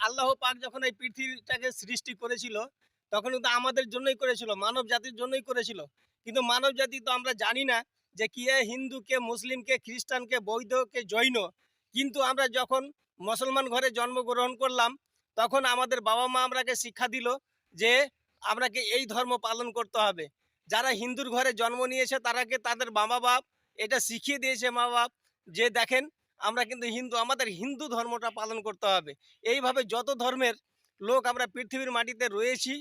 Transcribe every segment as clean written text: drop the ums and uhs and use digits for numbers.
আল্লাহ পাক যখন এই পৃথিবীটাকে সৃষ্টি করেছিল, তখন কিন্তু আমাদের জন্যই করেছিল, মানব জাতির জন্যই করেছিল। কিন্তু মানব জাতি তো আমরা জানি না যে কে হিন্দু, কে মুসলিম, কে খ্রিস্টান, কে বৌদ্ধ, কে জৈন। কিন্তু আমরা যখন মুসলমান ঘরে জন্মগ্রহণ করলাম, তখন আমাদের বাবা-মা আমরাকে শিক্ষা দিল যে আমরাকে এই ধর্ম পালন করতে হবে। যারা হিন্দুর ঘরে জন্ম নিয়েছে তারাকে তাদের মা-বাপ এটা শিখিয়ে দিয়েছে মা-বাপ যে দেখেন আমরা কিন্তু হিন্দু, আমাদের হিন্দু ধর্মটা পালন করতে হবে। এইভাবে যত ধর্মের লোক আমরা পৃথিবীর মাটিতে রয়েছি,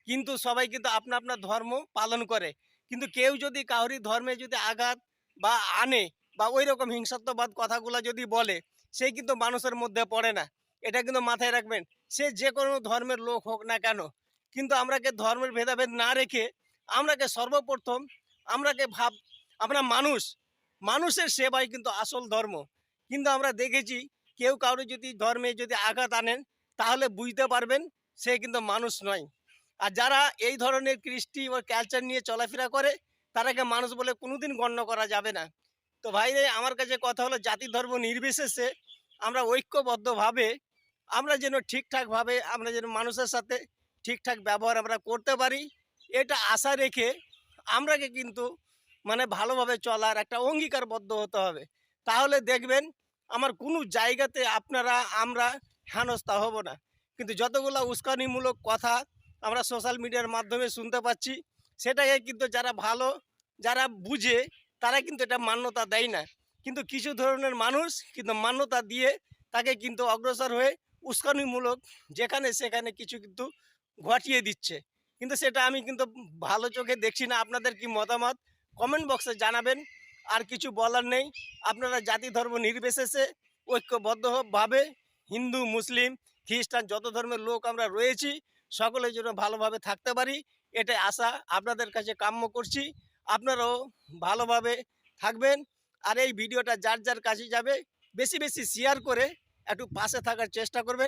কিন্তু সবাই কিন্তু আপনা আপনার ধর্ম পালন করে। কিন্তু কেউ যদি কাউরি ধর্মে যদি আঘাত বা আনে বা ওই রকম হিংসাত্মবাদ কথাগুলো যদি বলে, সে কিন্তু মানুষের মধ্যে পড়ে না। এটা কিন্তু মাথায় রাখবেন। সে যে কোনো ধর্মের লোক হোক না কেন, কিন্তু আমরাকে ধর্মের ভেদাভেদ না রেখে আমরাকে সর্বপ্রথম আমরাকে আমরা মানুষ, মানুষের সেবাই কিন্তু আসল ধর্ম। কিন্তু আমরা দেখেছি কেউ কারো যদি ধর্মে যদি আঘাত আনেন, তাহলে বুঝতে পারবেন সে কিন্তু মানুষ নয়। আর যারা এই ধরনের কৃষ্টি ও কালচার নিয়ে চলাফেরা করে, তারাকে মানুষ বলে কোনোদিন গণ্য করা যাবে না। তো ভাইরে আমার কাছে কথা হলো জাতি ধর্ম নির্বিশেষে আমরা ঐক্যবদ্ধভাবে আমরা যেন ঠিকঠাকভাবে আমরা যেন মানুষের সাথে ঠিকঠাক ব্যবহার আমরা করতে পারি, এটা আশা রেখে আমরাকে কিন্তু মানে ভালোভাবে চলার একটা অঙ্গীকারবদ্ধ হতে হবে। তাহলে দেখবেন আমার কোনো জায়গাতে আপনারা আমরা হেনস্থা হব না। কিন্তু যতগুলো উস্কানিমূলক কথা আমরা সোশ্যাল মিডিয়ার মাধ্যমে শুনতে পাচ্ছি, সেটাকে কিন্তু যারা ভালো, যারা বুঝে, তারা কিন্তু এটা মান্যতা দেয় না। কিন্তু কিছু ধরনের মানুষ কিন্তু মান্যতা দিয়ে তাকে কিন্তু অগ্রসর হয়ে উস্কানিমূলক যেখানে সেখানে কিছু কিন্তু ঘটিয়ে দিচ্ছে। কিন্তু সেটা আমি কিন্তু ভালো চোখে দেখছি না। আপনাদের কি মতামত কমেন্ট বক্সে জানাবেন। আর কিছু বলার নেই। আপনারা জাতি ধর্ম নির্বিশেষে ঐক্যবদ্ধভাবে হিন্দু, মুসলিম, খ্রিস্টান যত ধর্মের লোক আমরা রয়েছি, সকলের জন্য ভালোভাবে থাকতে পারি, এটাই আশা আপনাদের কাছে কাম্য করছি। আপনারাও ভালোভাবে থাকবেন। আর এই ভিডিওটা যার যার কাছে যাবে বেশি বেশি শেয়ার করে একটু পাশে থাকার চেষ্টা করবেন।